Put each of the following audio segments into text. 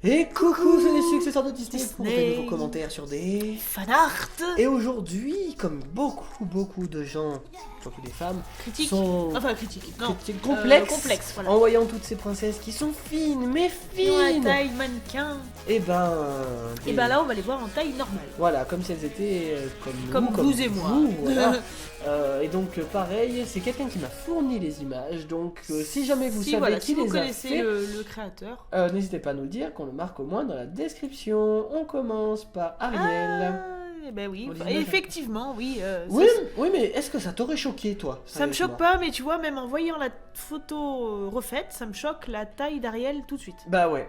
Et coucou, c'est les successeurs de Disney pour des Disney. nouveaux commentaires sur des... Fanart. Et aujourd'hui, comme beaucoup de gens, surtout des femmes, Critique. sont Enfin, critique. Non. critiques complexes, complexe, voilà. en voyant toutes ces princesses qui sont fines, mais Dans la fines. taille mannequin. Et ben... Et bah là, on va les voir en taille normale. Voilà, comme si elles étaient Comme nous, vous et moi. vous, voilà. Et donc pareil, c'est quelqu'un qui m'a fourni les images, donc si jamais vous Si, savez voilà, qui si vous les a connaissez fait, le créateur. n'hésitez pas à nous le dire, qu'on le marque au moins dans la description. On commence par Ariel. Eh ben oui, On dit et images. effectivement, oui. Oui, oui, mais est-ce que ça t'aurait choqué, toi? Ça me choque sérieusement pas, mais tu vois, même en voyant la photo refaite, ça me choque la taille d'Ariel tout de suite. Bah ouais.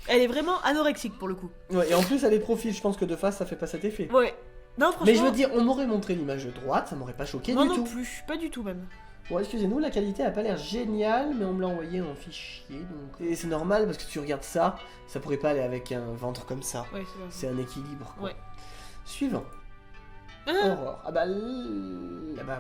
Elle est vraiment anorexique pour le coup. Ouais, et en plus, elle est profil, je pense que de face, ça fait pas cet effet. Ouais. Non, franchement. Mais je veux dire, on m'aurait montré l'image de droite, ça m'aurait pas choqué moi du non tout. plus, pas du tout même. Bon, excusez-nous, la qualité a pas l'air géniale, mais on me l'a envoyé en fichier, donc... Et c'est normal, parce que tu regardes ça, ça pourrait pas aller avec un ventre comme ça. Ouais, c'est vrai. C'est un équilibre, quoi. Ouais. Suivant. Ah, Aurore. Ah bah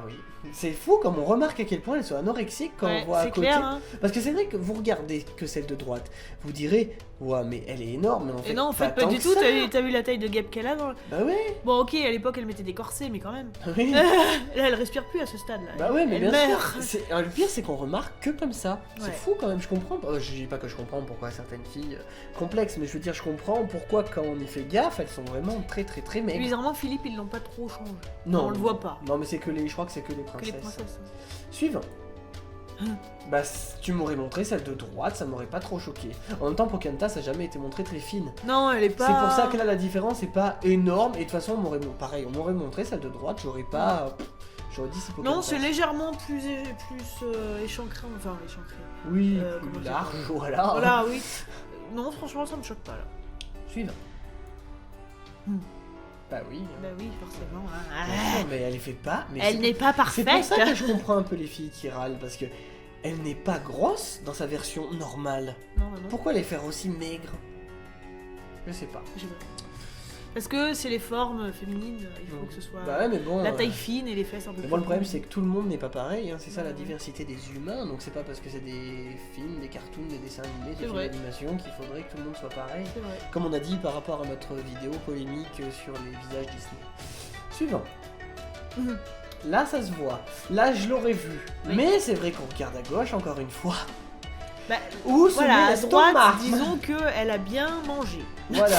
oui. C'est fou comme on remarque à quel point elles sont anorexiques quand ouais, on voit à c'est côté. clair, hein. Parce que c'est vrai que vous regardez que celle de droite, vous direz, ouais, mais elle est énorme, mais en fait, Et non, en fait, pas tant du que tout. ça. T'as vu la taille de guêpe qu'elle a dans le... Bah ouais, Bon, ok, à l'époque, elle mettait des corsets, mais quand même. oui. Là, elle respire plus à ce stade-là. Bah ouais, mais elle bien meurt. sûr. Le pire, c'est qu'on remarque que comme ça. C'est Ouais. fou quand même, je comprends. Je dis pas que je comprends pourquoi certaines filles complexes, mais je veux dire, je comprends pourquoi quand on y fait gaffe, elles sont vraiment très maigres. Bizarrement, Philippe, ils l'ont pas trop changé. Non, on le voit pas. Non, mais c'est que les. Je crois que c'est que les Que princesses. les princesses. Suivant. Hein. Bah, tu m'aurais montré celle de droite, ça m'aurait pas trop choqué. En même temps, Pocahontas a jamais été montrée très fine. Non, elle est pas. C'est pour ça que là, la différence est pas énorme. Et de toute façon, pareil, on m'aurait montré celle de droite, j'aurais pas. J'aurais dit c'est Pocahontas. Non, c'est légèrement plus échancré. Enfin, échancré. Oui, comment plus dire, large, voilà. Voilà, oui. Non, franchement, ça me choque pas là. Suivant. Hmm. Bah oui. Bah oui, forcément. hein. Bien sûr, mais elle les fait pas. Mais Elle c'est- n'est pas C'est parfaite. pour ça que je comprends un peu les filles qui râlent, parce que elle n'est pas grosse dans sa version normale. Non, non, non. Pourquoi les faire aussi maigres? Je sais pas. Je sais pas. Parce que c'est les formes féminines, il faut que ce soit Bah ouais, mais bon. la taille fine et les fesses un peu Mais plus bon, le problème, rondes. c'est que tout le monde n'est pas pareil, hein. C'est ça la Ouais. diversité des humains. Donc, c'est pas parce que c'est des films, des cartoons, des dessins animés, des C'est films vrai. d'animation qu'il faudrait que tout le monde soit pareil. C'est vrai. Comme on a dit par rapport à notre vidéo polémique sur les visages Disney. Suivant. Mhm. Là, ça se voit. Là, je l'aurais vu. Oui. Mais c'est vrai qu'on regarde à gauche, encore une fois. Bah, Où se voilà, met à droite, l'estomac. disons qu'elle a bien mangé. Voilà.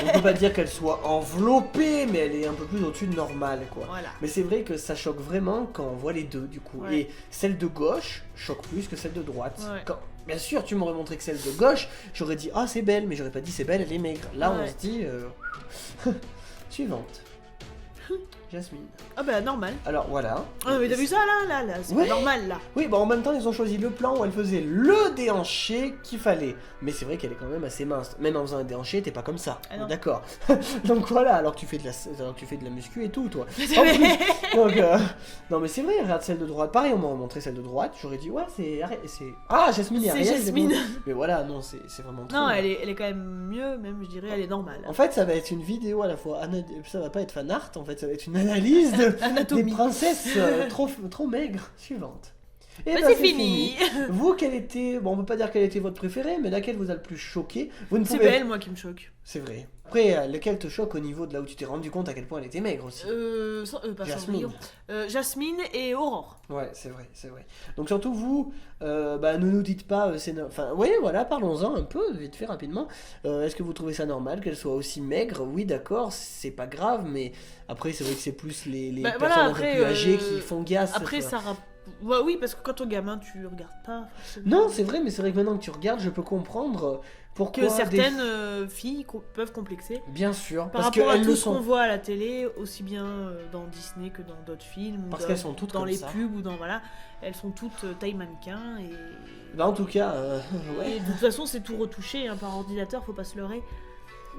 On peut pas dire qu'elle soit enveloppée, mais elle est un peu plus au-dessus de normal, quoi. Voilà. Mais c'est vrai que ça choque vraiment quand on voit les deux, du coup. Ouais. Et celle de gauche choque plus que celle de droite. Ouais. Bien sûr, tu m'aurais montré que celle de gauche, j'aurais dit « Ah, c'est belle », mais j'aurais pas dit « C'est belle, elle est maigre ». Là, on Ouais. se dit... Suivante. Jasmine. Ah bah normal. Alors, voilà. Ah mais t'as vu ça là, c'est Ouais. pas normal là. Oui, bah en même temps, ils ont choisi le plan où elle faisait le déhanché qu'il fallait. Mais c'est vrai qu'elle est quand même assez mince. Même en faisant un déhanché, t'es pas comme ça. Ah non. D'accord. Donc voilà, alors que tu fais de la muscu et tout, toi. C'est En vrai. plus, donc, non mais c'est vrai, regarde celle de droite. Pareil, on m'a montré celle de droite. J'aurais dit, ouais, c'est... Ah, Jasmine et C'est Ariel. Jasmine. bon. Mais voilà, non, c'est vraiment trop. Non, elle est quand même mieux, même je dirais, elle est normale. En fait, ça va être une vidéo à la fois. Ça va pas être fan art, en fait, ça va être une analyse des Anatomie. princesses trop maigres. Suivante. Et Bah, bah, c'est fini. Vous, quelle était... Bon, on peut pas dire quelle était votre préférée, mais laquelle vous a le plus choqué? Vous ne C'est pouvez... belle moi qui me choque. C'est vrai. Après, lequel te choque au niveau de là où tu t'es rendu compte à quel point elle était maigre aussi? Pas Jasmine. Cendrillon. Jasmine et Aurore. Ouais, c'est vrai, c'est vrai. Donc surtout vous, bah, ne nous dites pas, enfin, oui, voilà, parlons-en un peu, vite fait, rapidement. Est-ce que vous trouvez ça normal qu'elle soit aussi maigre? Oui, d'accord, c'est pas grave, mais après, c'est vrai que c'est plus les Bah, personnes voilà, un après, peu plus âgées qui font gaffe. Après quoi. ça ouais, oui, parce que quand on est gamin, tu regardes pas forcément. Non, c'est vrai, mais c'est vrai que maintenant que tu regardes, je peux comprendre pourquoi... Que certaines filles peuvent complexer. Bien sûr, Par parce rapport à qu'elles tout le ce qu'on sont. voit à la télé, aussi bien dans Disney que dans d'autres films, ou Parce dans, qu'elles sont toutes dans comme les ça. pubs, ou dans voilà, elles sont toutes taille mannequin et, Bah, en tout cas, ouais. et de toute façon c'est tout retouché hein, par ordinateur, faut pas se leurrer.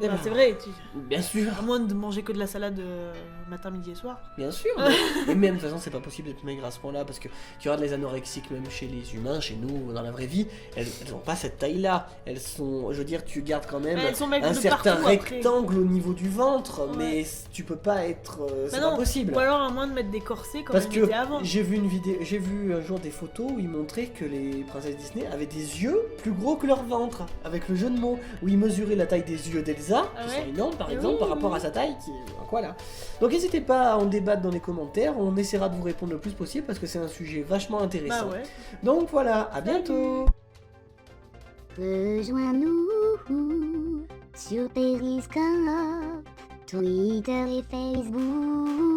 Eh Enfin, ben, c'est vrai, bien sûr, à moins de manger que de la salade matin, midi et soir. bien sûr. Et même de toute façon, c'est pas possible d'être maigre à ce point-là parce que tu regardes les anorexiques, même chez les humains, chez nous, dans la vraie vie, elles ont pas cette taille-là. Elles sont, je veux dire, tu gardes quand même Mais elles sont maigres un de certain partout, après. rectangle au niveau du ventre, Ouais. mais tu peux pas être. C'est Bah pas non, possible. Ou alors à moins de mettre des corsets comme Parce elles que mettaient avant. j'ai vu un jour des photos où ils montraient que les princesses Disney avaient des yeux plus gros que leur ventre, avec le jeu de mots, où ils mesuraient la taille des yeux d'Elsa, Ah qui ouais sont énormes par Eh exemple, oui, par rapport oui. à sa taille, voilà. Donc n'hésitez pas à en débattre dans les commentaires, on essaiera de vous répondre le plus possible parce que c'est un sujet vachement intéressant. Bah ouais. Donc voilà, à bientôt. Rejoins-nous sur Periscope, Twitter et Facebook.